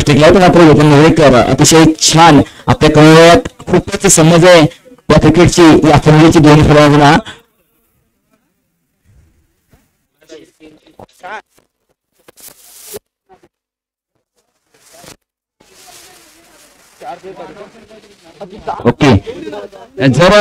प्रकाश टिकला होता मात्र गोपन नेवरेकर अतिशय छान आपल्या कमळात खूपच समज आहे या क्रिकेटची या फलंदाजीची दोन्ही फलंदाजांना. ओके जर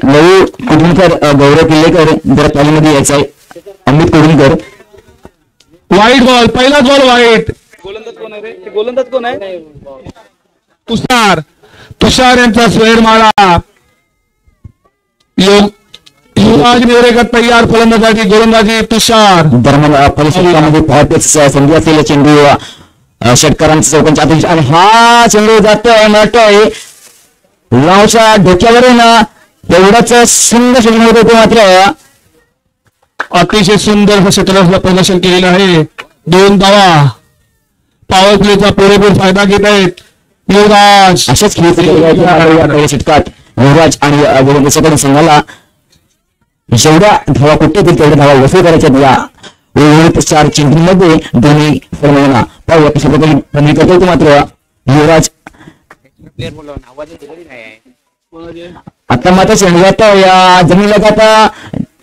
लहू कुडूनकर गौरव किल्लेकर जर तालीमध्ये यायचा आहे. अमित कुडूनकर वाईट बॉल पहिलाच बॉल वाईट. गोलंदाज कोण आहे रे? गोलंदाज कोण आहे? तुषार. तुषार यांचा स्वेरमाळा. युवराज नेवरेकर तयार फलंदाजी गोलंदाजी तुषार. दरम्यान फलसुकामध्ये पाहतेच संधी असलेला चेंडू षटकारांचा चौकांच्या आत आणि हा चेंडू जातोय नटतोय लावच्या डोक्यावर ना एवढाच सुंदर षटकार होतो. मात्र अतिशय सुंदर असं षटकाचं प्रदर्शन केलेलं आहे. 2 धावा पॉवर प्लेचा पुरेपूर फायदा घेत आहेत युवराज. अशाच खेळ षटकात युवराज आणि गोलंदाजाकडून संघाला जेवढ्या धावा कुठे येतील तेवढ्या धावा वसूल करायच्या. या उर्वरित 4 चेंडूंमध्ये दोन्ही फलंदाजांना पाहू कशा प्रकारे बंदी करतो तो. मात्र युवराज आता मात्र चेंडूत या जमिनीला आता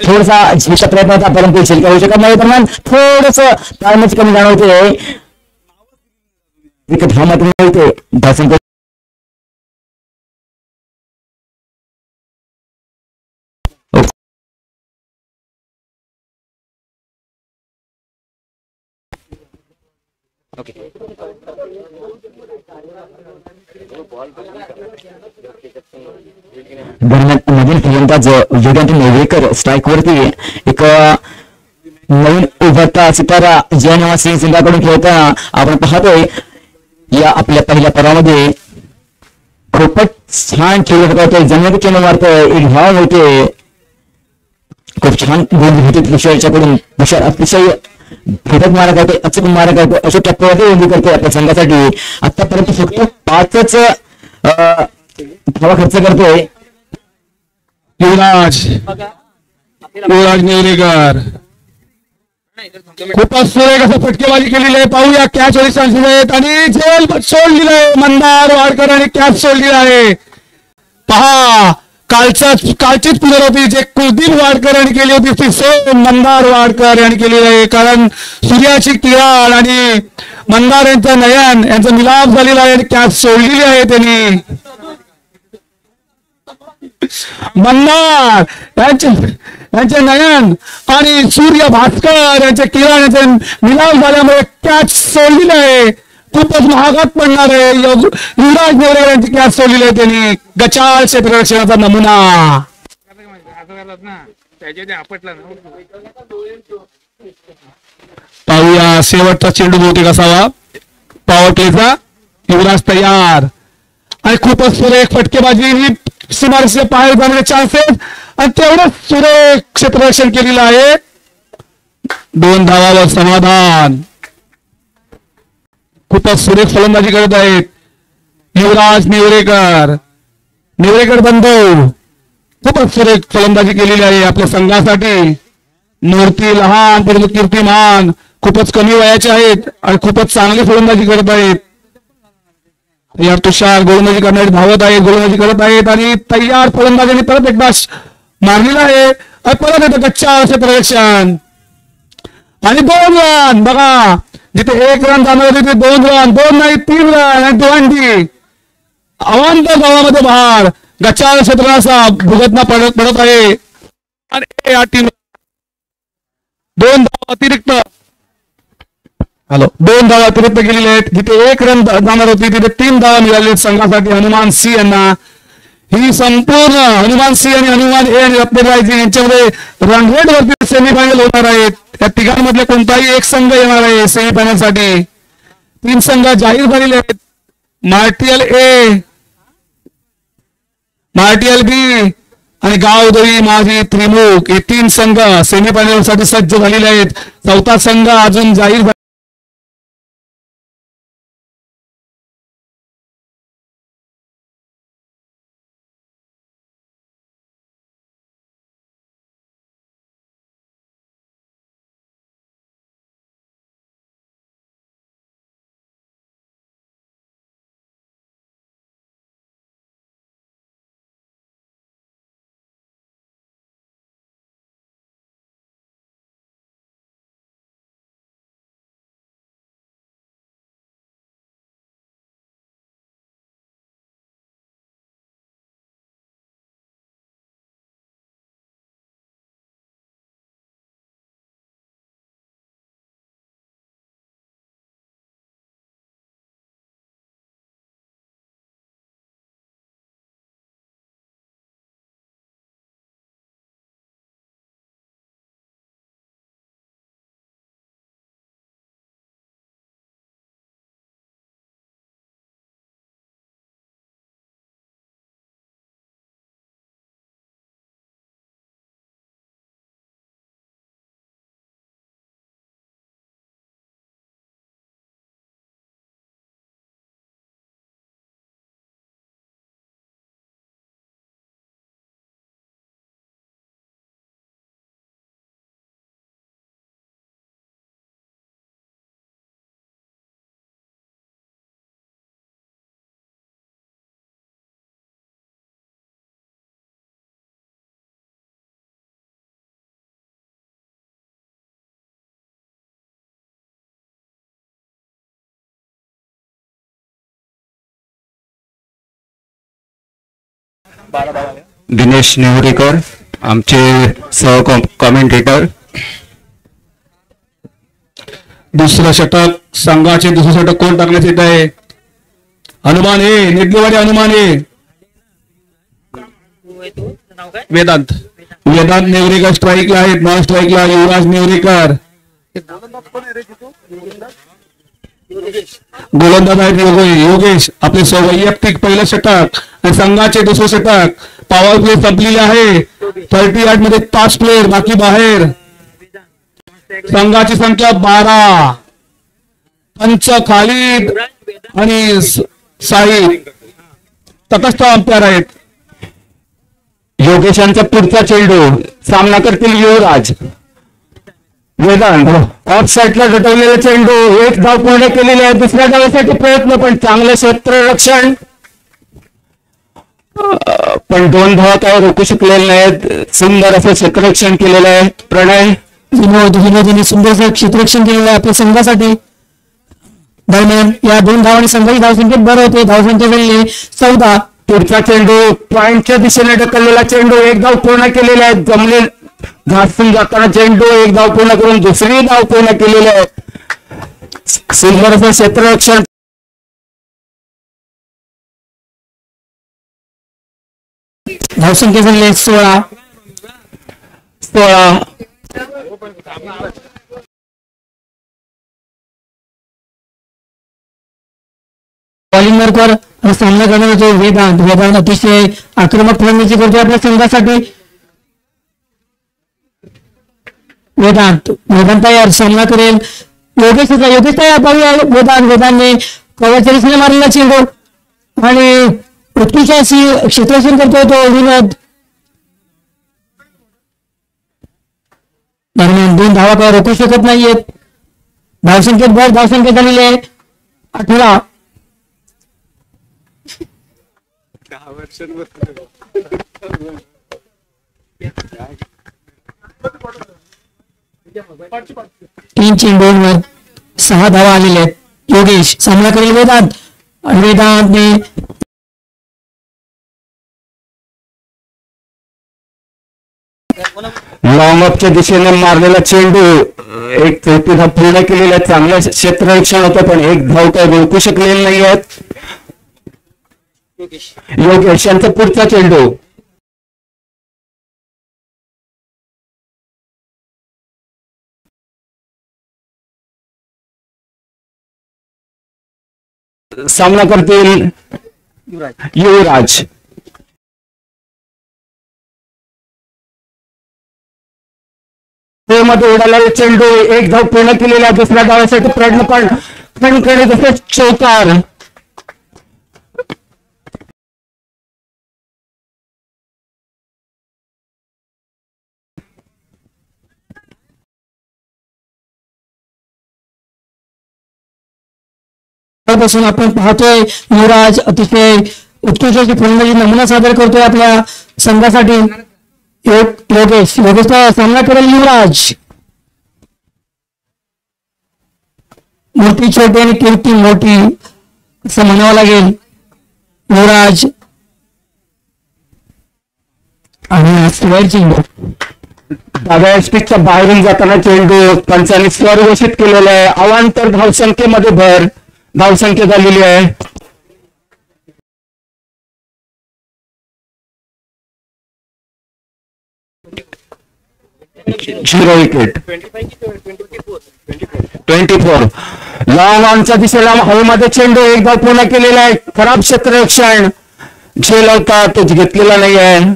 थोडासा झेलचा प्रयत्न होता परंतु झेल होऊ शकत नाही. दरम्यान थोडस ताळमेच कमी जाणवते. एक धाव मात्र मिळते. धावसंख्या दरम्यान नवीन फलंदाज युवराज नेवरेकर स्ट्राईक वरती एक नवीन उभरता सितारा जयनवा सिंग संघाकडून खेळताना आपण पाहतोय. या आपल्या पहिल्या परामध्ये खूपच छान खेळ होता. जमिनीत चेंडू मारतोय. एक धाव होते. खूप छान गोल होते तुषारच्याकडून. तुषार अतिशय भेटत मारा करतो अचूक मारा करतो अशा टप्प्यावरती बंदी करतो आपल्या संघासाठी. आतापर्यंत फक्त 5च धावा खर्च करतोय युवराज नेवरेकर. खूपच सुरेख असं फटकेबाजी केलेली आहे. पाहूया कॅच होण्याचे चान्सेस आहेत आणि झेल सोडलेला आहे मंदार वाडकर आणि कॅच सोडलेला आहे. पहा कालचीच पुनरावृत्ती जे कुलदीप वाडकर यांनी केली होती ती सेम मंदार वाडकर यांनी केलेली आहे. कारण सूर्याची किरण आणि मंदार यांचं नयन यांचा मिलाप झालेला आहे आणि कॅच सोडलेली आहे त्यांनी. मंदार यांचे नयन आणि सूर्य भास्कर यांचे किरण यांचे मिलाप झाल्यामुळे कॅच सोडलेली आहे. खूपच महागात पडणार आहे. युवराज नेवरेकर यांची कॅच सोडलेली आहे त्यांनी. गचाळ क्षेत्ररक्षणाचा नमुना. पाहूया शेवटचा चेंडू बहुतेक असावा पॉवर प्लेचा. युवराज तयार आणि खूपच सुरेख फटकेबाजी ही सीमारेषेच्या बाहेर जाण्याचे चान्सेस आणि तेवढंच सुरेख क्षेत्ररक्षण केलेलं आहे. 2 धावावर समाधान. खूपच सुरेख फलंदाजी करत आहेत युवराज नेवरेकर बंधू. खूपच सुरेख फलंदाजी केलेली आहे आपल्या संघासाठी. मूर्ती लहान परंतु कीर्तिमान. खूपच कमी वयाचे आहेत आणि खूपच चांगली फलंदाजी करत आहेत. यार तुषार गोलंदाजी करणारे धावत आहेत गोलंदाजी करत आहेत आणि तयार फलंदाजांनी परत एकदा मारलेला आहे. परत येतं कच्चा क्षेत्ररक्षण आणि 2 रन. बघा जिथे 1 रन जाणार होते तिथे 2 रन. 2 नाही 3 रन आणि दोघांची अवांत गावामध्ये बहार. गच्चाळ क्षेत्राचा भुगतना पडत आहे आणि या टीम 2 धावा अतिरिक्त 2 धावा अतिरिक्त केलेले आहेत. जिथे 1 रन जाणार होती तिथे 3 धावा मिळाले संघासाठी हनुमान सिंह यांना. ही संपूर्ण हनुमान सिंह आणि हनुमान ए आणि रत्नरायजी यांच्यामध्ये रन रेट वरती सेमीफायनल होणार आहेत. या तिघांमधले कोणताही एक संघ येणार आहे सेमीफायनल साठी. 3 संघ जाहीर झालेले आहेत. मार्टियल ए, मार्टियल बी आणि गावदेवी माझी त्रिमुख हे 3 संघ सेमीफायनल साठी सज्ज झालेले आहेत. 4था संघ अजून जाहीर दिनेश नेवरेकर आमचे सह कॉमेंटेटर. दुसरं षटक संघाचे दुसरं षटक कोण टाकण्यात येत आहे? हनुमान हे निडलेवाडी हनुमान हे वेदांत नेवरेकर स्ट्राईकला आहेत. नॉन स्ट्राईकला युवराज नेवरेकर. गोलंदाज आहेत योगेश. आपले वैयक्तिक पहिलं षटक आणि संघाचे दुसरं षटक. पॉवर प्ले संपलेले आहे. 38 मध्ये 5 प्लेयर बाकी बाहेर. संघाची संख्या 12. पंच खालीद आणि साई तटस्थ अंपायर आहेत. योगेशांचा पुढचा चेंडू सामना करतील युवराज. वेदांत ऑफ साईडला झटवलेला चेंडू. एक धाव पूर्ण केलेली आहे. दुसऱ्या धावेसाठी प्रयत्न पण चांगलं क्षेत्ररक्षण पण 2 धावा काय रोखू शकलेल्या नाहीत. सुंदर असं क्षेत्ररक्षण केलेलं आहे प्रणय विनोदीने सुंदर क्षेत्ररक्षण केलेलं आहे आपल्या संघासाठी. दरम्यान या 2 धावांनी संघाची धावसंख्येत भर होते. धावसंख्या झाली 14. पुढचा चेंडू पॉइंटच्या दिशेने ढकललेला चेंडू. एक धाव पूर्ण केलेला आहे. जमले घासून जाताना चेंडू एक धाव पूर्ण करून दुसरी धाव पूर्ण केलेली आहे. सुंदर असं क्षेत्ररक्षण. धावसंख्या झाली 16. बॉलिंग मार्कवर सामना करणार होतो वेदांत अतिशय आक्रमक फलंदाजी करतो आपल्या संघासाठी. वेदांत तयार सामना करेल. योगेश तयार. वेदांतने कव्हरच्या दिशेने मारलेला चेंडू आणि उत्कृष्ट अशी क्षेत्ररक्षण करतोय तो विनोद. दरम्यान 2 धावा काय रोखू शकत नाहीयेत. धावसंख्येत भर. धावसंख्या झालेली आहे 18. तीन चेंडूंवर 6 धावा आलेल्या आहेत. योगेश सामना करेल वेदांत आणि वेदांतने लॉंग ऑफच्या दिशेने मारलेला चेंडू. एक चौथी धाव पूर्ण केलेला आहे. चांगलं क्षेत्ररक्षण होतं पण एक धाव काय रोखू शकलेले नाही आहेत. योगेश यांचा पुढचा चेंडू. सामना करतील युवराज. मध्ये उडालेला चेंडू. एक धाव पूर्ण केलेला. दुसऱ्या धावासाठी प्रयत्न पण तसेच चौकार. पासून आपण पाहतोय युवराज अतिशय उत्कृष्ट फलंदाजी नमुना सादर करतोय आपल्या संघासाठी. योगेशचा सामना करेल युवराज. मोठी छोटी आणि कीर्ती मोठी असं म्हणावं लागेल. युवराज आणि चेंडू डाव्या स्टिकच्या बाहेरून जाताना चेंडू पंचांनी स्वर घोषित केलेला आहे. अवांतर धावसंख्येमध्ये भर. धावसंख्या झालेली आहे 0 विकेट. 24. लॉंग ऑनच्या दिशेला हवेमध्ये चेंडू. एक धाव पूर्ण केलेला आहे. खराब क्षेत्ररक्षण झेल होता तो घेतलेला नाही आहे.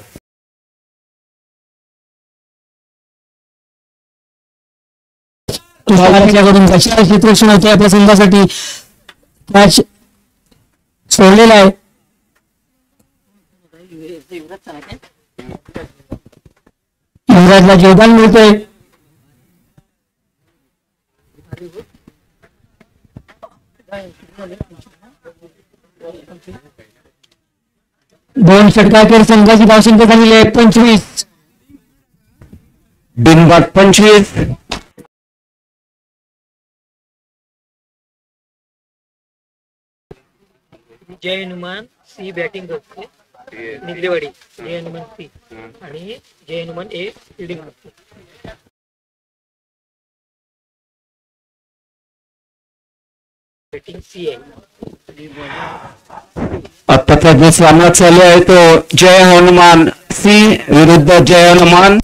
क्षेत्ररक्षण होते आपल्या संघासाठी. मॅच सोडलेला आहे. युवराजला योगदान मिळतोय. दोन षटकाखेर संघाची धावसंख्या झालेली आहे 25. बिनबाद 25. जय हनुमान सी बैटिंग करते निगलेवाडी जय हनुमान सी आणि जय हनुमान ए फिल्डिंग बॅटिंग सी आहे. आत्ताचा जो सामना चालू आहे तो जय हनुमान सी विरुद्ध जय हनुमान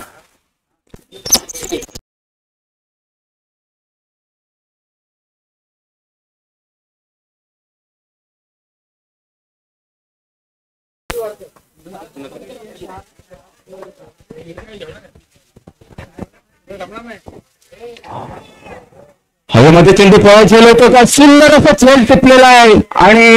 हवेमध्ये चेंडू पळत गेलो होतो का सुंदर असा झेल टिपलेला आहे आणि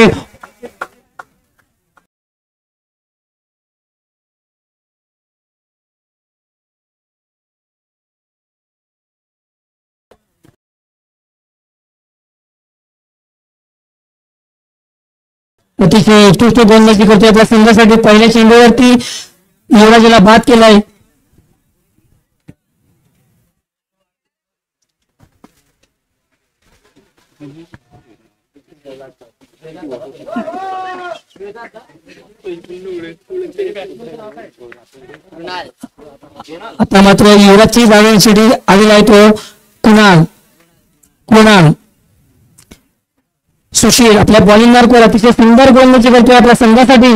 अतिशय उत्कृष्ट गोलंदाजी करतोय आपल्या संघासाठी. पहिल्या चेंडूवरती युवराजाला बाद केलाय. आता मात्र युवराजची जाण्यासाठी आलेला आहे तो कुणाल. सुशील आपल्या बॉलिंग मार्कवर अतिशय सुंदर गोलंदाजी करतोय आपल्या संघासाठी.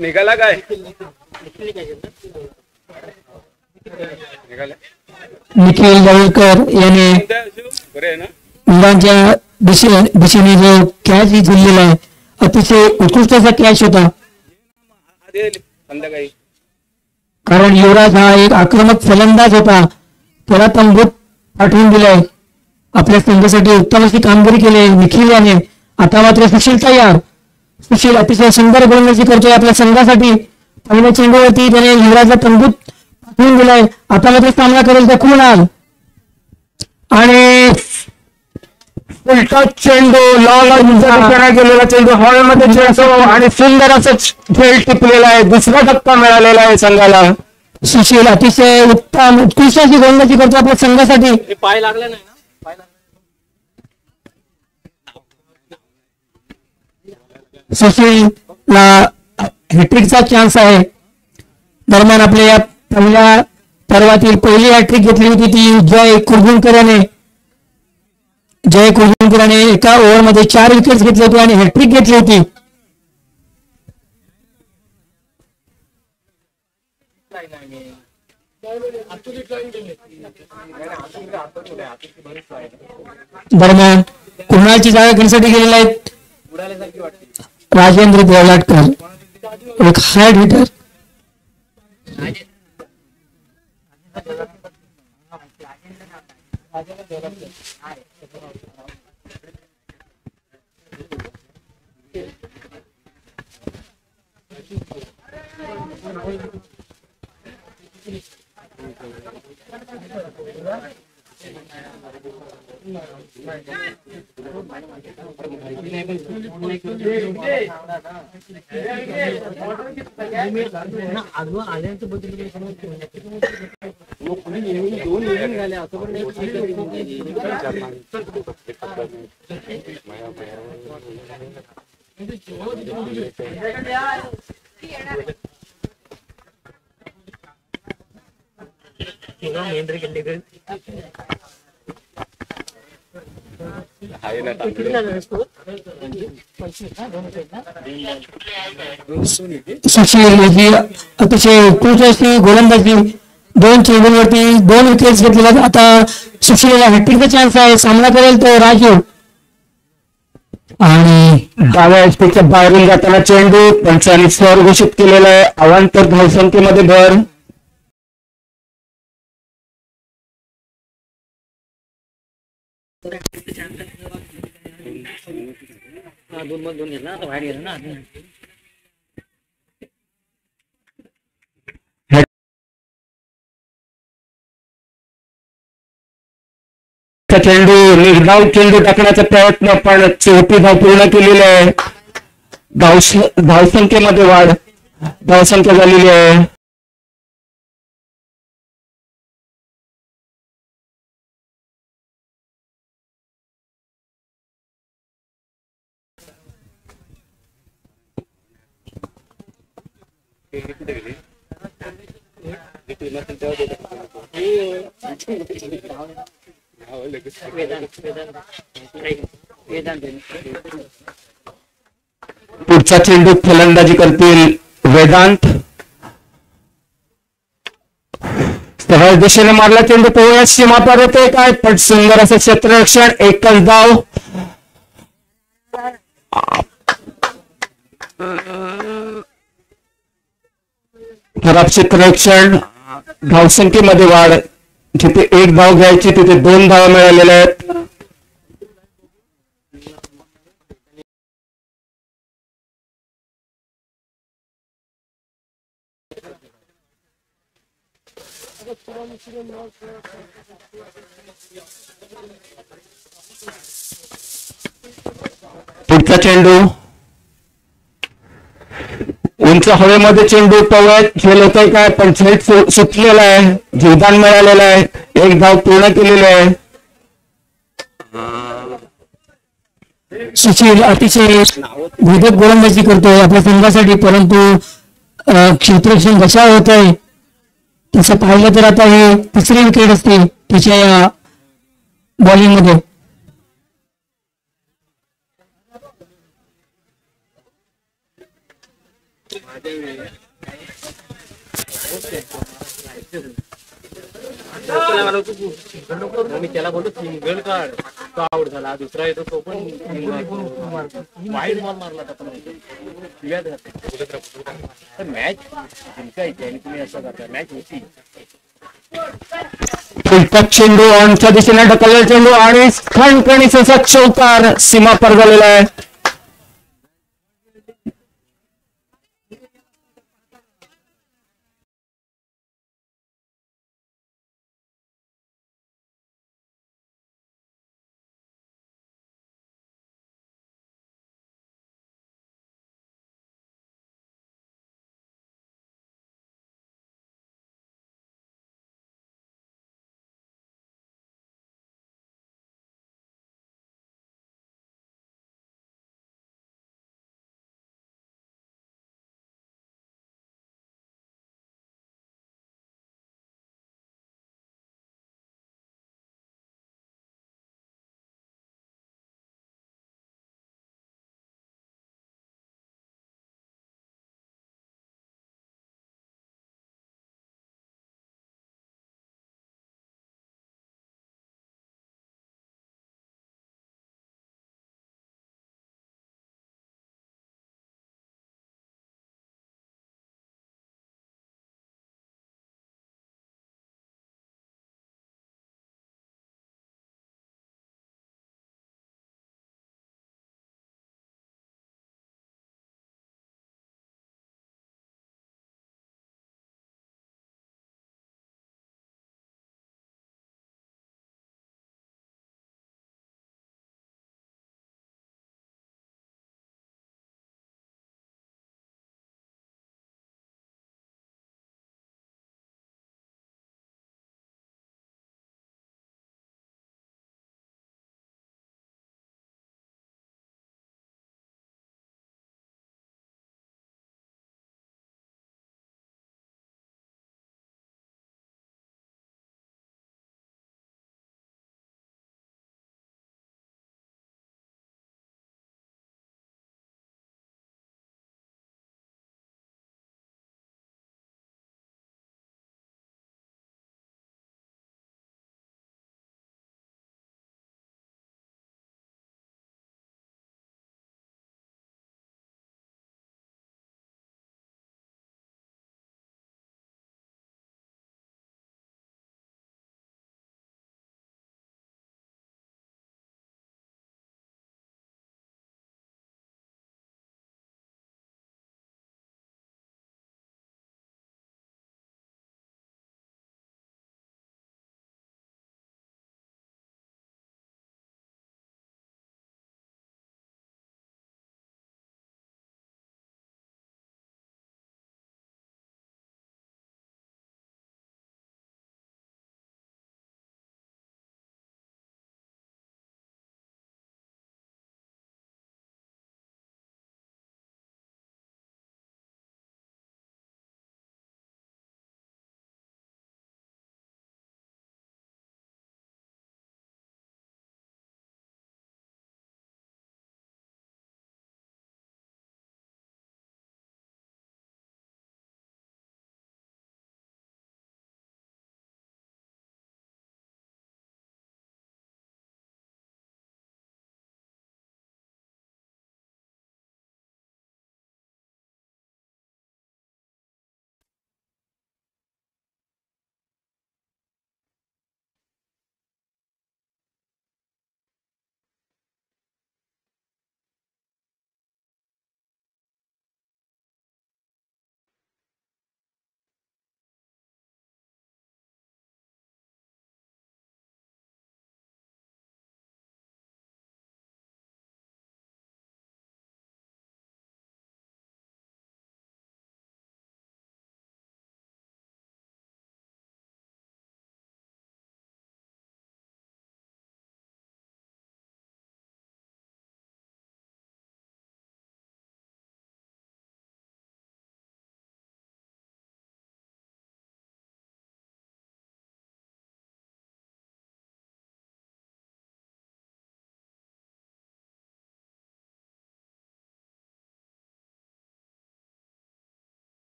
निघाला काय निखिल जावळकर याने मुलांच्या दिशेने जो कॅच झुललेला आहे अतिशय उत्कृष्ट असा कॅच होता. कारण युवराज हा एक आक्रमक फलंदाज होता. त्याला तंबूत पाठवून दिलाय. आपल्या संघासाठी उत्तम अशी कामगिरी केली निखिल याने. आता मात्र सुशील तयार. सुशील अतिशय सुंदर गोलंदाजी करतोय आपल्या संघासाठी. पहिल्या चेंडूवरती त्याने युवराजला तंबूत पाठवून दिलाय. आता मात्र सामना करेल तो कुणाल आणि उलटा चेंडू गेलेला चेंडू हवेमध्ये चेंडू आणि सुंदर असं झेल टिपलेला आहे. दुसरा धक्का मिळालेला आहे संघाला. सुशील अतिशय उत्तम उत्कृष्ट अशी गोलंदाजी करतो आपल्या संघासाठी. पाय लागला नाही ना. सुशीलला हॅट्रिकचा चान्स आहे. दरम्यान आपल्या या पहिल्या पर्वातील पहिली हॅट्रिक घेतली होती ती जय कुरगुणकराने एका ओव्हरमध्ये 4 विकेट्स घेतले होते आणि हॅट्रिक घेतली होती. दरम्यान कुणालची जागा घेण्यासाठी गेलेला आहे राजेंद्र देवलाटकर एक हार्ड हिटर. सुशील याची अतिशय उत्कृष्ट अशी गोलंदाजी. 2 चेंडूंवरती 2 विकेट्स घेतलेल्या. आता सुशीलला हॅट्रिकचा चान्स आहे. सामना करेल तो राजू आणि डाव्या एसपीच्या बाहेरून जाताना चेंडू पंचांनी स्वर घोषित केलेला आहे. अवांतर धावसंख्येमध्ये भर. दोन घेतला आता बाहेर गेला ना. चेंडू निर्धाव चेंडू टाकण्याचा प्रयत्न पण 4थी धाव पूर्ण केलेली आहे. धावसंख्येमध्ये वाढ धावसंख्या झालेली आहे. पुढचा चेंडू फलंदाजी करतील वेदांत. सरळ दिशेने मारला चेंडू पोहोच सीमा पार होते काय, पण सुंदर असं क्षेत्ररक्षण, एकच धाव. खराब क्षेत्ररक्षण, धावसंख्येमध्ये वाढ. जिथे एक धाव घ्यायची तिथे 2 धावा मिळालेल्या आहेत. पुढचा चेंडू उंच हवेमध्ये चेंडू पवत झेल होतोय काय, पण झेल सुटलेला आहे, जीवदान मिळालेलं आहे, एक धाव पूर्ण केलेली आहे. सुशील अतिशय भेदक गोलंदाजी करतोय आपल्या संघासाठी, परंतु क्षेत्ररक्षण कशा होत आहे तसं पाहिलं तर आता हे तिसरी विकेट असते त्याच्या या बॉलिंग मध्ये. मी त्याला बोलतो सिंगल काढ, तो आउट झाला. दुसरा येतो तो पण वाईड बॉल मारला मॅच जिंकायची आणि तुम्ही असं करता, मॅच होती. पुढचा चेंडू ऑनच्या दिशेने ढकललेला चेंडू आणि खणखणीचा चौकार सीमा पार झालेला आहे.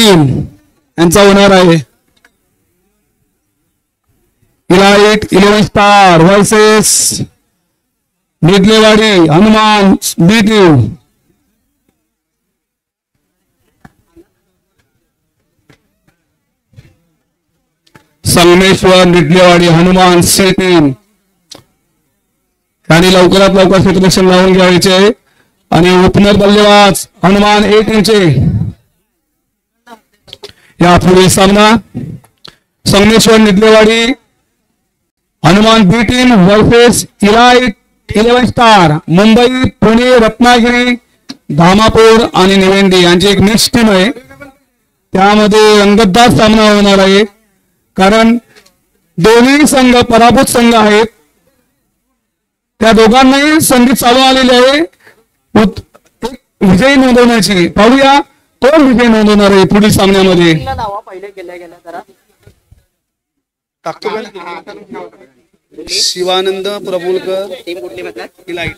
टीम यांचा होणार आहे. Elite 11 star versus Nidlewadi Hanuman B team. Sangameshwar Nidlewadi Hanuman C team आणि लवकरात लवकर क्षेत्ररक्षण लावून घ्यायचे आहे. आणि ओपनर बल्लेबाज हनुमान ए टीमचे या पुढील सामना Sangameshwar Nidlewadi Hanuman B team versus elite 11 star Mumbai Pune Ratnagiri Dhamapur आणि निवेंदी यांची एक मिक्स टीम आहे. त्यामध्ये रंगतदार सामना होणार आहे कारण दोन्ही संघ पराभूत संघ आहेत. त्या दोघांनाही संधी चालू आलेली आहे विजयी नोंदवण्याची. पाहूया कोण विजय नोंदवणार आहे पुढील सामन्यामध्ये. शिवानंद प्रभुलकर इलाइट.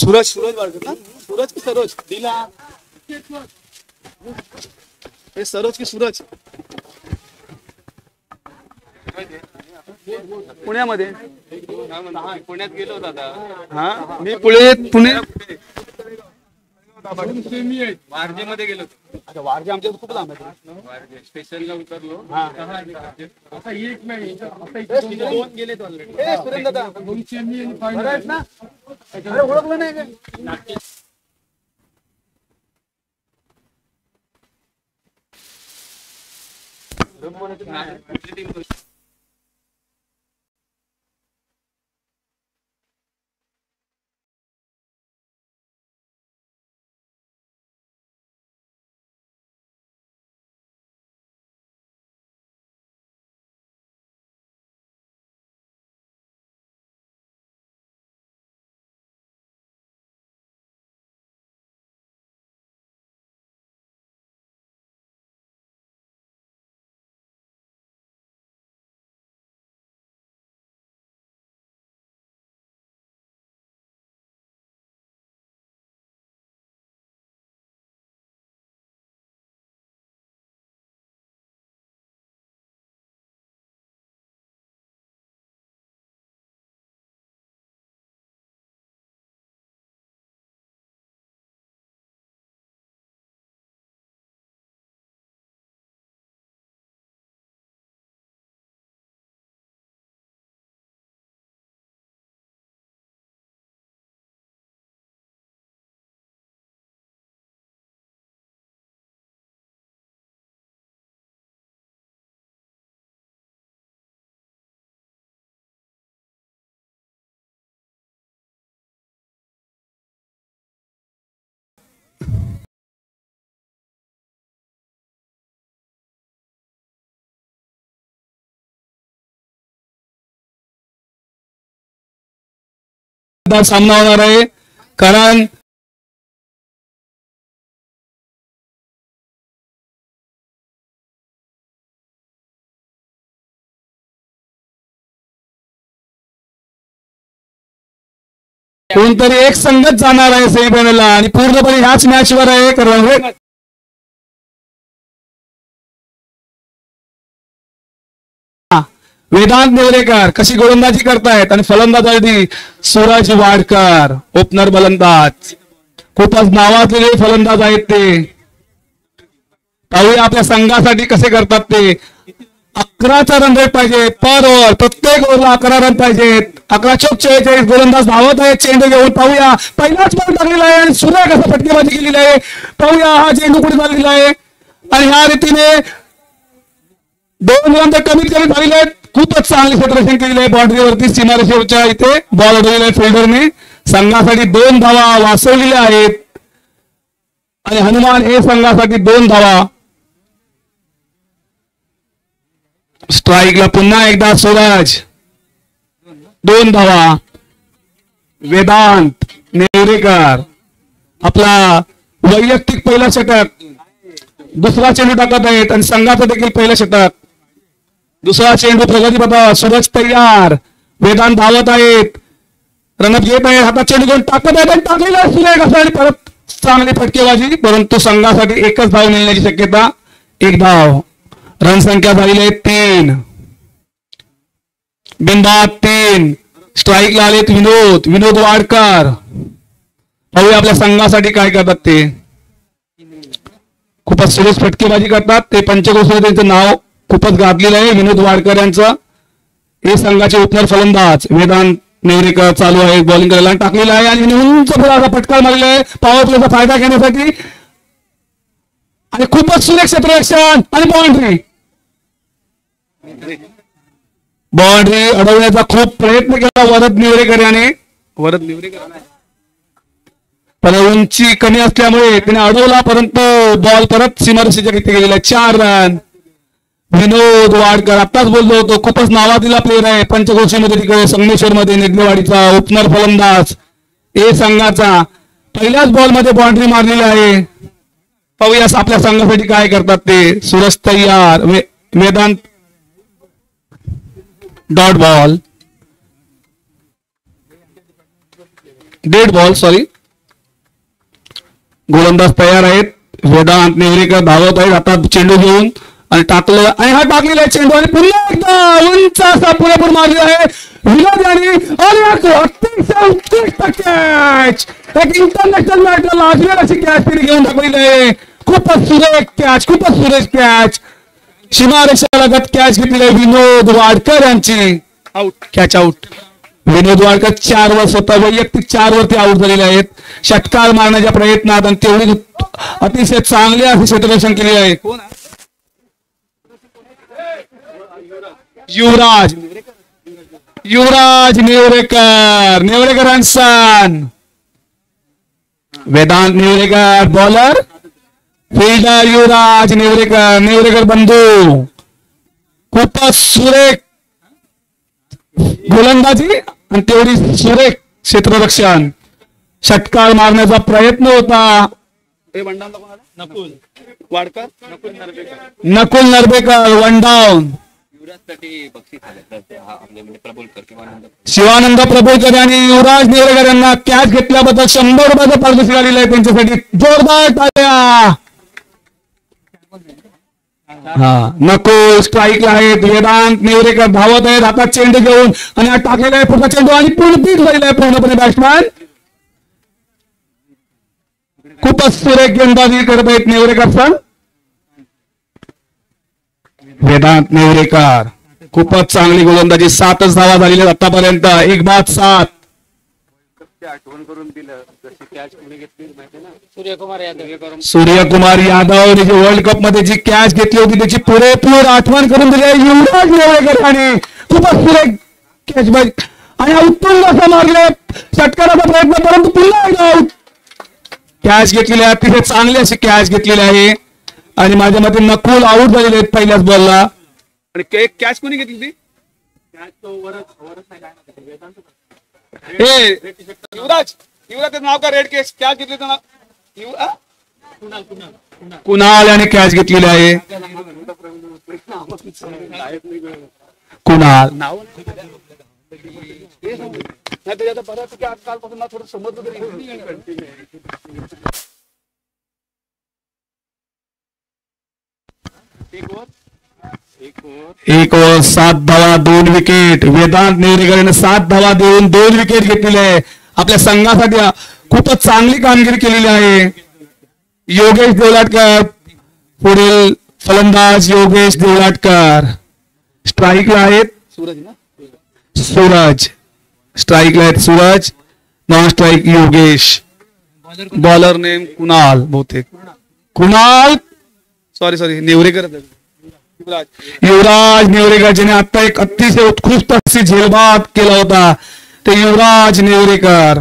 सूरज बाळकर ना. सूरज की सरोज दिला हे सरोज की सूरज पुण्यामध्ये पुण्यात गेलो दादा. हा मी पुणे वारजे मध्ये गेलो. अच्छा वारजे आमच्या खूप लांब आहे. वारजे स्टेशनला उतरलो. आता एक नाही दोन गेलेत ऑलरेडी. सुरेंद्र दादा दोन सेमी आणि फायनल आहेत ना. अरे ओळखलं नाही का. सामना होणार आहे कारण कोणतरी एक संघच जाणार आहे सेमीफायनलला आणि पूर्णपणे ह्याच मॅचवर आहे कारण वेदांत नेवरेकर कशी गोलंदाजी करतायत आणि फलंदाजी सूरज वाडकर ओपनर फलंदाज खूपच नावाजलेले फलंदाज आहेत ते. पाहूया आपल्या संघासाठी कसे करतात ते. 11चा रन रेट पाहिजे पर ओव्हर. प्रत्येक ओव्हरला 11 रन पाहिजेत. 11 चौक 44 गोलंदाज धावत आहेत चेंडू घेऊन. पाहूया पहिलाच बॉल टाकलेला आहे आणि सुरेख असं फटकेबाजी केलेली आहे. पाहूया हा चेंडू कुठे झालेला आहे आणि ह्या रीतीने 2 रन तर कमीत कमी झालेले आहेत. खूपच चांगली क्षेत्ररक्षण केलेली आहे. बाउंड्रीवरती सीमारेषेवरच्या इथे बॉल अडवलेला आहे फिल्डरने. संघासाठी 2 धावा वाचवलेल्या आहेत आणि हनुमान हे संघासाठी 2 धावा. स्ट्राईकला पुन्हा एकदा सूरज 2 धावा. वेदांत नेवरेकर आपला वैयक्तिक पहिला षटक, दुसरा चेंडू टाकत आहेत आणि संघाचं देखील पहिलं षटक. दुसरा चेंडू प्रगतीपथावर. सूरज तयार. वेदांत धावत आहेत. रनअप घेत आहेत. हातात चेंडू घेऊन टाकत आहेत आणि टाकलेला आहे सुरेख असं आणि परत चांगली फटकेबाजी, परंतु संघासाठी एकच धाव मिळण्याची शक्यता. 1 धाव. रणसंख्या झालेली आहे 3. बिनबाद 3. स्ट्राईकला आलेत विनोद वाडकर. पाहूया आपल्या संघासाठी काय करतात ते. खूपच सिरियस फटकेबाजी करतात ते. पंचक्रोशीला त्यांचं नाव खूपच गाजलेलं आहे विनोद वाडकर यांचं. हे संघाचे ओपनर फलंदाज. वेदांत नेवरेकर चालू आहे बॉलिंग करायला टाकलेला आहे आणि उंच फुलाचा फटका मारलेला आहे पॉवर प्लेचा फायदा घेण्यासाठी आणि खूपच सुरेख क्षेत्ररक्षण आणि बाउंड्री अडवण्याचा खूप प्रयत्न केला वरद नेवरेकर याने. पण उंची कमी असल्यामुळे त्याने अडवला, परंतु बॉल परत सीमारेषेच्या तिथे गेलेला. 4 रन. विनोद वाडकर आताच बोललो होतो खूपच नावाजलेला प्लेअर आहे पंचक्रोशीमध्ये, तिकडे संगमेश्वर मध्ये निगमेवाडीचा ओपनर फलंदाज. ए संघाचा पहिल्याच बॉल मध्ये बाउंड्री मारलेली आहे. पाहूया आपल्या संघासाठी काय करतात ते. सूरज तयार. Vedant dot ball, dead ball sorry. गोलंदाज तयार आहेत. वेदांत नेवरेकर धावत आहेत आता चेंडू घेऊन आणि टाकलं आणि हा टाकलेला आहे चेंडू आणि पुन्हा एकदा उंच असा पुरेपूर मारलेला आहे विनोद यांनी आणि अतिशय उत्कृष्ट कॅच. एक इंटरनॅशनल मॅचला लाजवेल अशी कॅच तिने घेऊन टाकलेली आहे. खूपच सुरेख कॅच. सीमारेषेलगत कॅच घेतलेली आहे विनोद वाडकर यांची. Out. Catch out. Vinod Wadkar 4 वर स्वतः वैयक्तिक 4 वरती आउट झालेले आहेत षटकार मारण्याच्या प्रयत्नात आणि तेवढी अतिशय चांगली असे क्षेत्ररक्षण केले आहे. युवराज नेवरेकरांचा. वेदांत नेवरेकर बॉलर, फिल्डर युवराज नेवरेकर बंधू. खूपच सुरेख गोलंदाजी आणि तेवढी सुरेख क्षेत्ररक्षण. षटकार मारण्याचा प्रयत्न होता. नकुल नरबेकर 1 डाऊन. शिवानंद प्रभुलकर यांनी युवराज नेवरेकर यांना कॅच घेतल्याबद्दल 100 रुपयाचं पारितोषिक आलेलं आहे त्यांच्यासाठी. जोरदार टाळ्या. नकुल स्ट्राईकला आहेत. वेदांत नेवरेकर धावत आहेत हातात चेंडू घेऊन आणि हा टाकलेला आहे पुढचा चेंडू आणि पूर्णपीठ झालेला आहे पूर्णपणे बॅट्समॅन. खूपच सुरेख गोलंदाजी करत आहेत नेवरेकर सर. वेदांत नेवरेकर खूपच चांगली गोलंदाजी. 7च धावा झालेल्या आतापर्यंत. 1 बाद 7. आठवण करून दिलं जशी कॅच पुढे घेतली माहिती ना सूर्यकुमार यादव जे वर्ल्ड कप मध्ये जी कॅच घेतली होती त्याची पुरेपूर आठवण करून दिली आहे युवराज नेवरेकर यांनी. खूपच सुरेख कॅच बाय आणि उत्तुंग असा मारले षटकाराचा प्रयत्न परंतु पुन्हा एकदा आउट. कॅच घेतलेली आहे अतिशय चांगली अशी कॅच घेतलेली आहे आणि माझ्या मते नकुल आउट झालेले आहेत पहिल्याच बॉलला. आणि कॅच कोणी घेतली ती युवराज नाव का रेड कॅच घेतली कुणाल याने कॅच घेतलेली आहे. कुणाल आजकालपासून थोडं समजलं तरी. एक ओव्हर 7 धावा 2 विकेट. वेदांत नेवरेकर याने 7 धावा देऊन 2 विकेट घेतलेले आहे. आपल्या संघासाठी खूपच चांगली कामगिरी केलेली आहे. योगेश देवलाटकर पुढील फलंदाज. योगेश देवलाटकर स्ट्राईकला आहेत. सूरज स्ट्राईकला आहेत. Suraj non strike Yogesh. Bowler name Kunal बहुतेक. कुणाल सॉरी नेवरेकर युवराज नेवरेकर ज्याने आता एक अतिशय उत्कृष्ट अशी झेलबाद केला होता ते युवराज नेवरेकर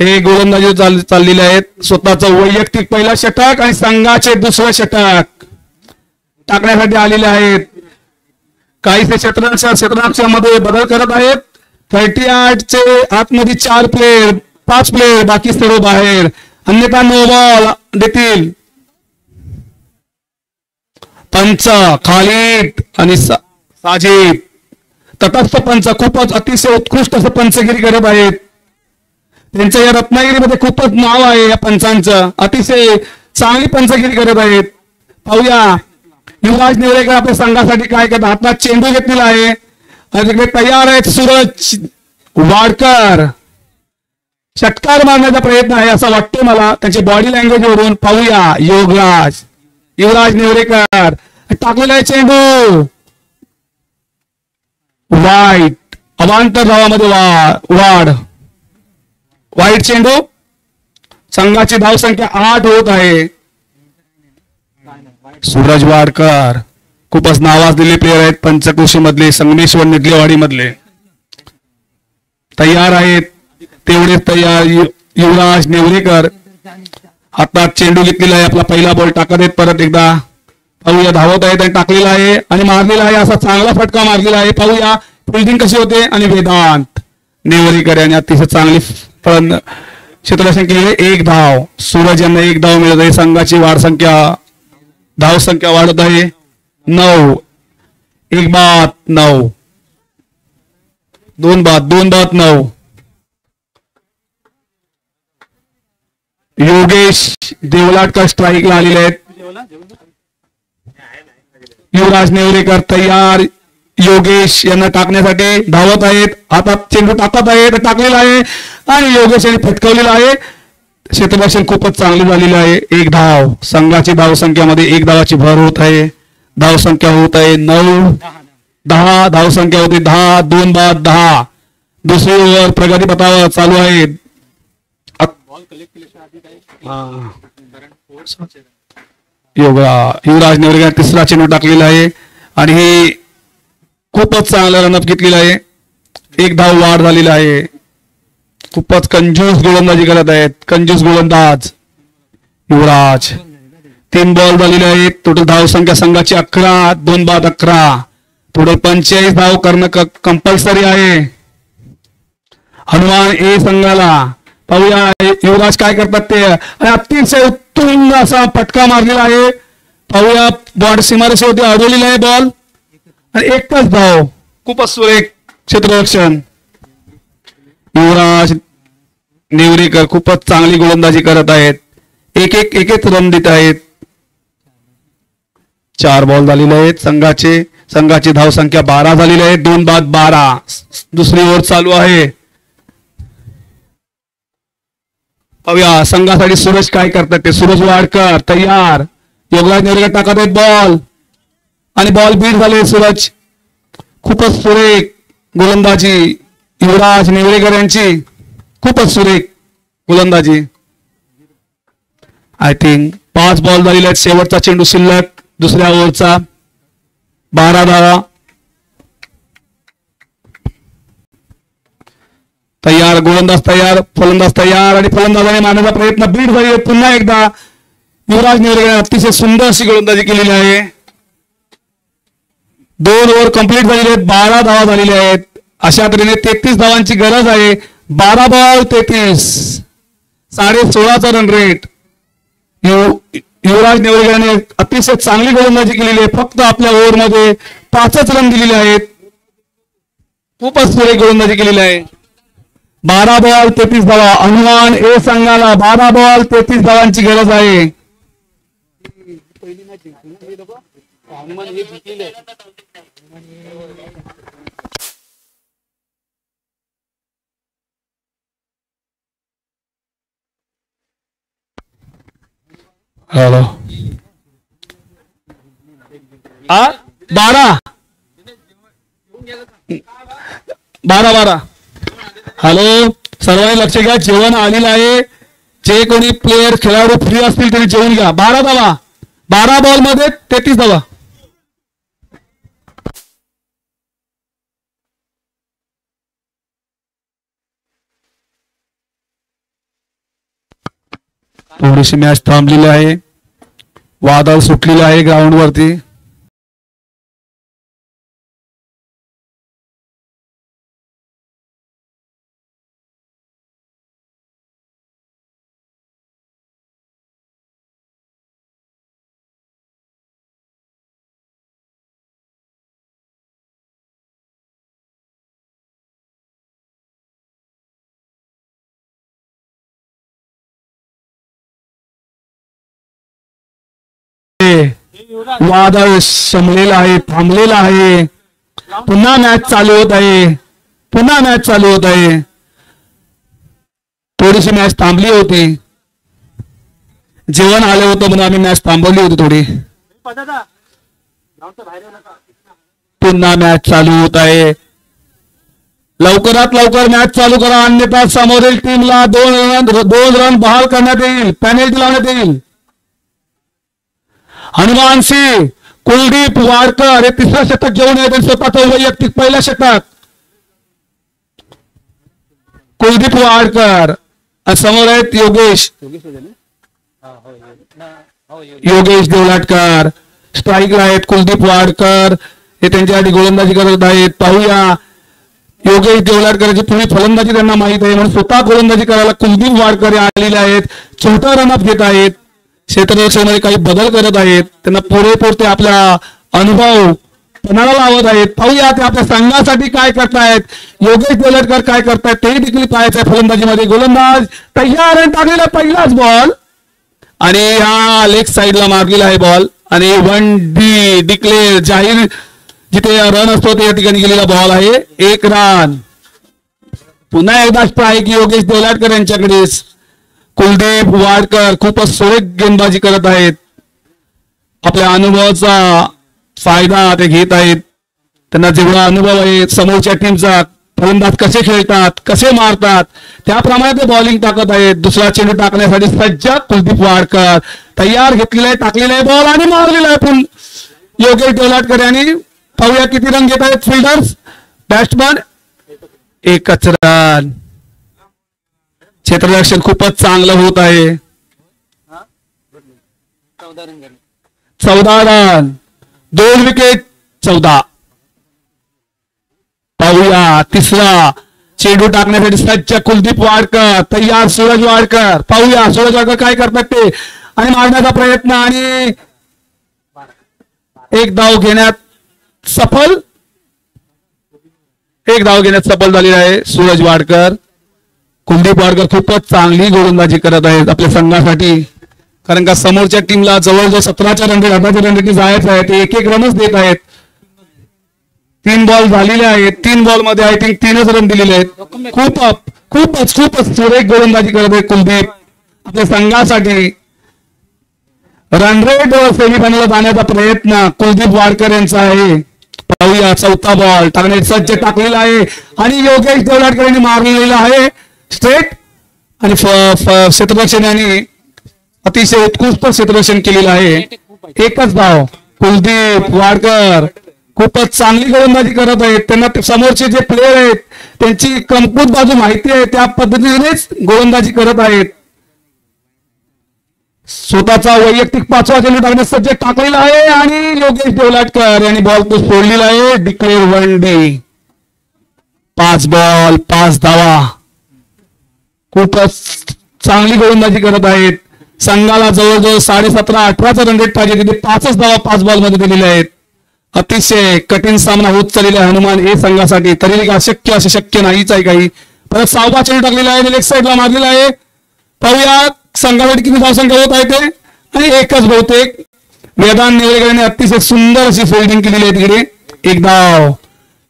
हे गोलंदाजी चाललेले आहेत. स्वतःचा वैयक्तिक पहिला षटक आणि संघाचे दुसरे षटक टाकण्यासाठी आलेले आहेत. काहीसे क्षेत्ररक्षणामध्ये बदल करत आहेत. 38 चे आतमध्ये 4 प्लेयर 5 प्लेयर बाकी सर्व बाहेर, अन्यथा नो बॉल देतील. पंच खालिद आणि साजिद तटस्थ पंच खूपच अतिशय उत्कृष्ट असं पंचगिरी करत आहेत. त्यांच्या या रत्नागिरीमध्ये खूपच नाव आहे या पंचांचं, अतिशय चांगली पंचगिरी करत आहेत. पाहूया युवराज नेवरेकर आपल्या संघासाठी काय करतात. हातात चेंडू घेतलेला आहे आणि तिकडे तयार आहेत सूरज वाडकर. षटकार मारण्याचा प्रयत्न आहे असं वाटतं मला त्यांची बॉडी लँग्वेज वरून. पाहूया युवराज नेवरेकर टाकलेला आहे चेंडू वाईट अवांतर धावामध्ये वाढ. वाईट चेंडू. संघाची धावसंख्या 8 होत आहे. सूरज वाडकर खूपच नावाजलेले प्लेयर आहेत. पंचक्रोशी मधले, संगमेश्वर निगलेवाडी मधले तयार आहेत. तेवढेच तयार युवराज नेवरेकर. हातात चेंडू घेतलेला आहे. आपला पहिला बॉल टाकत आहेत. परत एकदा पाहूया धावत आहेत आणि टाकलेला आहे आणि मारलेला आहे. असा चांगला फटका मारलेला आहे. पाहूया फिल्डिंग कशी होते. आणि वेदांत नेवरेकर यांनी अतिशय चांगली क्षेत्ररक्षण केले. 1 धाव. सूरज यांना 1 धाव मिळत आहे. संघाची धावसंख्या वाढत आहे. 9. 1 बाद 9. 2 बाद 9. योगेश देवलाटकर स्ट्राईकला आलेले आहेत. युवराज नेवरेकर तयार. योगेश यांना टाकण्यासाठी धावत आहेत. हातात चेंडू टाकत आहेत. टाकलेला आहे आणि योगेश यांनी फटकवलेला आहे. क्षेत्ररक्षण खूपच चांगले झालेले आहे. 1 धाव. संघाची धावसंख्यामध्ये 1 धावाची भर होत आहे. धावसंख्या होत आहे 9. 10 धावसंख्या होते 10. 2 बाद 10. दुसरी ओव्हर प्रगतीपथावर चालू आहे. युवराज नेवरेकर तिसरा चेंडू टाकलेला आहे आणि हे खूपच चांगला रनअप घेतलेला आहे. 1 धाव वाढ झालेला आहे. खूपच कंजूस गोलंदाजी करत आहेत. कंजूस गोलंदाज युवराज. 3 बॉल झालेले आहेत. टोटल धाव संख्या संघाची 11. 2 बाद 11. टोटल 45 धाव करणं कंपल्सरी आहे. हनुमान ए संघाला. पाहूया युवराज काय करतात ते. अतिशय उत्तुंग असा फटका मारलेला आहे. पाहूया बॉल सीमारेषेवरती अडवलेला आहे बॉल आणि 1च धाव. खूपच सुरेख क्षेत्ररक्षण. युवराज नेवरेकर खूपच चांगली गोलंदाजी करत आहेत. एक रन देत आहेत. 4 बॉल झालेले आहेत संघाची धावसंख्या 12 झालेली आहे. 2 बाद 12. दुसरी ओव्हर चालू आहे. पाहूया संघासाठी सूरज काय करतात ते. सूरज वाडकर तयार. युवराज नेवरेकर टाकत आहेत बॉल आणि बॉल बीट झाले. सूरज खूपच सुरेख गोलंदाजी युवराज नेवरेकर यांची. खूपच सुरेख गोलंदाजी. आय थिंक 5 बॉल झालेले आहेत. शेवटचा चेंडू शिल्लक दुसऱ्या ओव्हरचा. 12 धावा. तयार. गोलंदाज तयार. फलंदाज तयार आणि फलंदाजाने मारण्याचा प्रयत्न. बीट झाली. पुन्हा एकदा युवराज नेवरेकर अतिशय सुंदर अशी गोलंदाजी केलेली आहे. 2 ओव्हर कंप्लीट झालेले आहेत. 12 धावा झालेल्या आहेत. अशा तऱ्हेने 33 धावांची गरज आहे. 12 बॉल 33. 16.5चा रन रेट. युवराज नेवरेकर यांनी अतिशय चांगली गोलंदाजी केलेली आहे. फक्त आपल्या ओव्हरमध्ये 5च रन दिलेले आहेत. खूपच सुरेख गोलंदाजी केलेली आहे. 12 बॉल 33 धावा. हनुमान ए संघाला 12 बॉल 33 धावांची गरज आहे. हॅलो 12 हॅलो सर्वांनी लक्ष घ्या. जेवण आलेलं आहे. जे कोणी प्लेयर खेळाडू फ्री असतील त्यांनी जेवून घ्या. 12 धावा. 12 बॉल मध्ये 33 धावा. थोडीशी मॅच थांबलेली आहे, वादळ सुटलेलं आहे ग्राउंड वरती. वादळ शमलेलं आहे, थांबलेलं आहे. पुन्हा मॅच चालू होत आहे, पुन्हा मॅच चालू होत आहे. थोडीशी मॅच थांबली होती, जेवण आलं होतं म्हणून आम्ही मॅच थांबवली होती थोडी. पुन्हा मॅच चालू होत आहे. लवकरात लवकर मॅच चालू करा, अन्यथा समोरील टीमला दोन रन बहाल करण्यात येईल, पेनल्टी लावण्यात येईल. हनुमान सिंह, कुलदीप वाडकर हे तिसरं षटक घेऊन येते, स्वतःचं वैयक्तिक पहिलं षटक. कुलदीप वाडकर समोर आहेत योगेश देवलाटकर. स्ट्राईकला आहेत कुलदीप वाडकर, हे त्यांच्यासाठी गोलंदाजी करत आहेत. पाहूया योगेश देवलाटकरची पूर्ण फलंदाजी त्यांना माहित आहे म्हणून स्वतः गोलंदाजी करायला कुलदीप वाडकर आलेले आहेत. छोटा रनअप घेत आहेत, क्षेत्ररक्षणामध्ये काही बदल करत आहेत, त्यांना पुरेपूर ते आपला अनुभव पणाला लावत आहेत. पाहूया ते आपल्या संघासाठी काय करतायत. योगेश देवलाटकर काय करतायत तेही देखील पाहायचं आहे. फलंदाजीमध्ये गोलंदाज तयार आणि टाकलेला पहिलाच बॉल आणि हा लेग साईडला मारलेला आहे बॉल आणि 1D डिक्लेअर जाहीर, जिथे रन असतो त्या ठिकाणी गेलेला बॉल आहे. 1 रन. पुन्हा एकदा स्ट्राईक योगेश देवलाटकर यांच्याकडे. कुलदीप वाडकर खूपच सुरेख गेंदबाजी करत आहेत, आपल्या अनुभवाचा फायदा ते घेत आहेत. त्यांना जेवढा अनुभव आहे समोरच्या टीमचा, फलंदाज कसे खेळतात, कसे मारतात, त्याप्रमाणे ते बॉलिंग टाकत आहेत. दुसरा चेंडू टाकण्यासाठी सज्ज कुलदीप वाडकर तयार, घेतलेला आहे, टाकलेला आहे बॉल आणि मारलेला आहे पण योगेश देवलाटकर यांनी. पाहूया किती रन घेत आहेत फिल्डर्स, बॅट्समन. 1च रन. क्षेत्ररक्षण खूपच चांगलं होत आहे. 14 रन, 2 विकेट, 14. पाहूया तिसरा चेंडू टाकण्यासाठी सज्ज कुलदीप वाडकर तयार. सूरज वाडकर, पाहूया सूरज वाडकर काय करतात ते आणि मारण्याचा प्रयत्न आणि 1 धाव घेण्यात सफल. 1 धाव घेण्यात सफल झालेला आहे सूरज वाडकर. कुलदीप वाडकर खूपच चांगली गोलंदाजी करत आहेत आपल्या संघासाठी, कारण का समोरच्या टीमला जवळजवळ 17च्या रन रेट 18च्या रन रेटने जायचं आहे. ते 1-1 रनच देत आहेत. 3 बॉल झालेले आहेत, 3 बॉल मध्ये आय थिंक 3च रन दिलेले आहेत. खूपच सुरेख गोलंदाजी करत आहे कुलदीप आपल्या संघासाठी. रन रेट सेमीफायनलला जाण्याचा प्रयत्न कुलदीप वाडकर यांचा आहे. पाहूया 4था बॉल टाकण्यात सज्ज टाकलेला आहे आणि योगेश देवलाटकर यांनी मारलेला आहे स्ट्रेट आणि क्षेत्ररक्षण यांनी अतिशय उत्कृष्ट क्षेत्ररक्षण केलेलं आहे. 1च धाव. कुलदीप वाडकर खूपच चांगली गोलंदाजी करत आहेत. त्यांना समोरचे जे प्लेयर आहेत त्यांची कमकुवत बाजू माहिती आहे, त्या पद्धतीनेच गोलंदाजी करत आहेत. स्वतःचा वैयक्तिक 5वा चेंडू टाकण्यास सज्ज टाकलेला आहे आणि योगेश देवलाटकर यांनी बॉल तो सोडलेला आहे. Declare 1D. 5 बॉल 5 धावा. खूपच चांगली गोलंदाजी करत आहेत. संघाला जवळजवळ 17.5-18चा रन रेट पाहिजे, तिथे 5च धावा 5 बॉल मध्ये दिलेल्या आहेत. अतिशय कठीण सामना होत चाललेला आहे हनुमान ए संघासाठी, तरी अशक्य असं शक्य नाहीच आहे काही. परत 6वा चेंडू टाकलेला आहे, लेग साईडला मारलेला आहे. पाहूया संघासाठी किती धावसंख्या होत आहे ते आणि 1च बहुतेक. वेदांत नेवरेकर यांनी अतिशय सुंदर अशी फिल्डिंग केलेली आहे तिकडे. 1 धाव.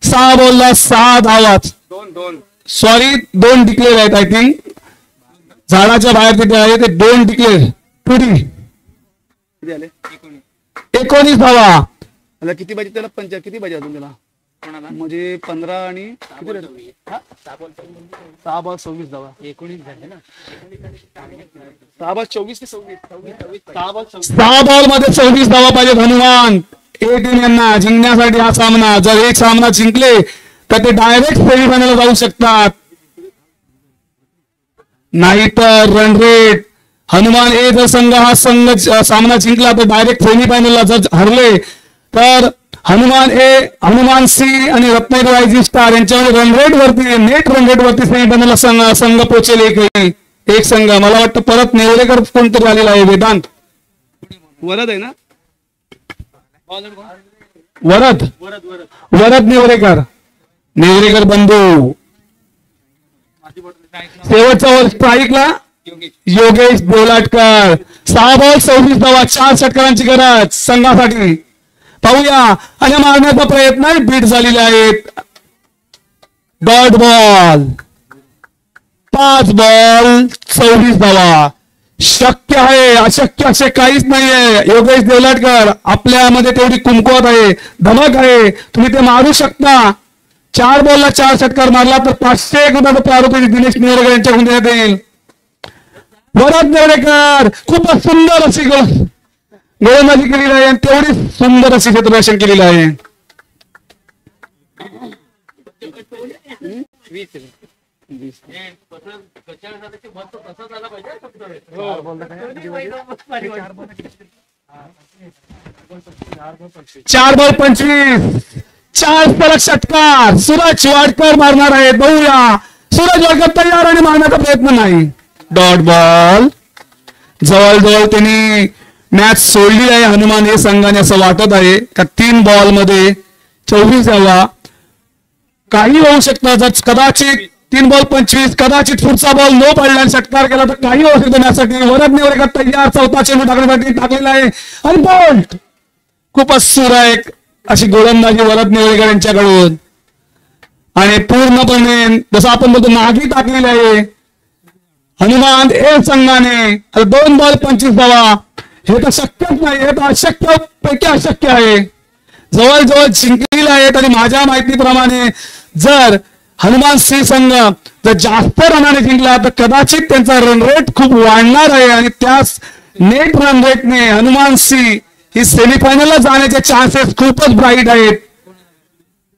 6 बॉलला 6 धावाच. 2 डिक्लेअर आहेत आय थिंक. झाडाच्या बाहेर तिथे आहे ते 2 डिक्लेअर. 19 धावा. किती पाहिजे त्याला? किती पाहिजे अजून त्याला? म्हणजे 15 आणि 6 बॉल 26 धावा. 19 झाले ना. 6 बॉल 24 ते 26. 6 बॉल मध्ये 26 धावा पाहिजेत हनुमान ए टीम यांना जिंकण्यासाठी हा सामना. जर एक सामना जिंकले तर ते डायरेक्ट सेमीफायनलला जाऊ शकतात. नाहीतर रन रेट हनुमान ए जर संघ हा सामना जिंकला तर डायरेक्ट सेमीफायनलला जर हरले तर हनुमान सी आणि रत्नागिरी रायझिंग स्टार यांच्यामध्ये रन रेट वरती नेट रन रेट वरती सेमीफायनलला संघ पोहोचेल एक संघ. मला वाटतं परत नेवरेकर कोणतरी आलेला आहे. वेदांत वरद आहे ना, वरद नेवरेकर बंधू. शेवटचा ओव्हर स्ट्राईकला योगेश देवलाटकर. 6 बॉल 26 धावा, 4 षटकारांची गरज संघासाठी. पाहूया अशा मारण्याचा प्रयत्न बीट झालेले आहेत. डॉट बॉल 5 बॉल 26 धावा. शक्य आहे, अशक्य असे काहीच नाहीये. योगेश देवलाटकर आपल्यामध्ये तेवढी कुमकुवत आहे, धमक आहे, तुम्ही ते मारू शकता. 4 बॉलला 4 षटकार मारला तर 501 रुपयाचं प्रारूप दिनेश नेवरेकर यांच्याकडून देण्यात येईल. वरद नेवरेकर खूपच सुंदर अशी गोलंदाजी केलेली आहे आणि तेवढी सुंदर अशी क्षेत्ररक्षण केलेलं आहे. चार बॉल 25, 4 सलग षटकार सूरज वाडकर मारणार आहेत. बघूया सूरज वाडकर तयार आणि मारण्याचा प्रयत्न नाही. डॉट बॉल जवळजवळ त्यांनी मॅच सोडली आहे हनुमान हे संघाने असं वाटत आहे का 3 बॉल मध्ये 24 धावा. काही होऊ शकतं जर कदाचित 3 बॉल 25 कदाचित पुढचा बॉल नो पडला आणि षटकार केला तर काही होऊ शकतं मॅचसाठी. वरद नेवरेकर तयार, चौथा चेंडू टाकण्यासाठी टाकलेला आहे आणि बोल्ट. खूपच सुरेख अशी गोलंदाजी वरद नेवरेकर यांच्याकडून आणि पूर्णपणे जसं आपण बोलतो मागे टाकलेली आहे हनुमान ए संघाने. 2 बॉल 25 धावा हे तर शक्यच नाही, हे तर अशक्य पैकी अशक्य आहे. जवळजवळ जिंकलेले आहेत आणि माझ्या माहितीप्रमाणे जर हनुमान सी संघ जर जास्त रनाने जिंकला तर कदाचित त्यांचा रन रेट खूप वाढणार आहे आणि त्याच नेट रन रेटने हनुमान सी ही सेमीफायनलला जाण्याचे चान्सेस खूपच ब्राईट आहेत.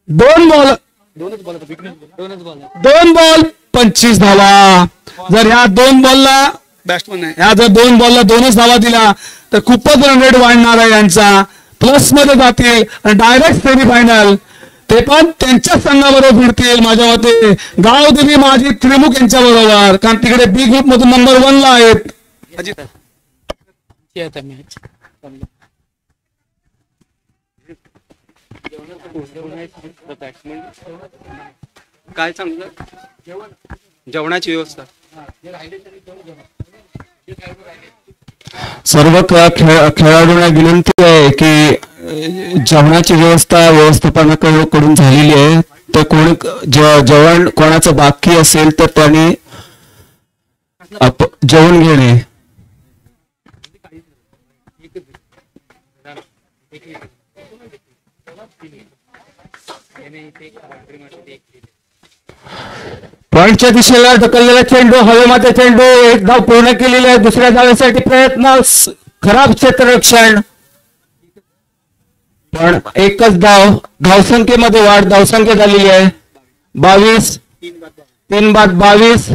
2 बॉल 25 धावा. जर ह्या 2 बॉलला बॅट्समन आहे ह्या जर 2 बॉलला 2च धावा दिला तर खूपच रन रेट वाढणार आहे यांचा. प्लस मध्ये जातील आणि डायरेक्ट सेमीफायनल ते पण त्यांच्याच संघाबरोबर भिडतील. माझ्या मते गावदेवी माझी त्रिमुख यांच्या बरोबर, कारण तिकडे बी ग्रुप मधून नंबर 1 ला आहेत. काय चांगलं जेवणाची व्यवस्था सर्व खेळाडूंना विनंती आहे की जेवणाची व्यवस्थापनाकडून झालेली आहे. तर कोणी जेवण कोणाचं बाकी असेल तर त्याने जेवण घेणे. पॉइंटच्या दिशेला ढकललेला चेंडू, हवेमध्ये चेंडू, 1 धाव पूर्ण केलेली आहे. दुसऱ्या धावेसाठी प्रयत्न, खराब क्षेत्ररक्षण, पण एकच धावसंख्येमध्ये वाढ. धावसंख्या झालेली आहे 22, 3 बाद 22.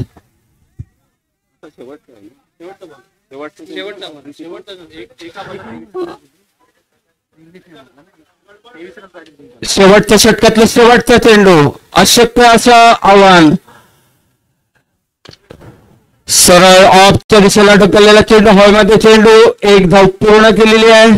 शेवटच्या षटकातलं शेवटचा चेंडू, अशक्य असं आव्हान. सरळ ऑफच्या दिशेला ढकललेला चेंडू, हवेमध्ये चेंडू, 1 धाव पूर्ण केलेली आहे.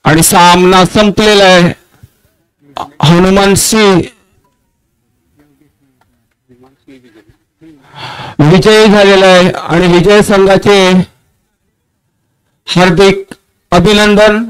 आणि सामना संपलेला आहे. हनुमान सी विजयी झालेला आहे आणि विजय संघाचे हार्दिक अभिनंदन.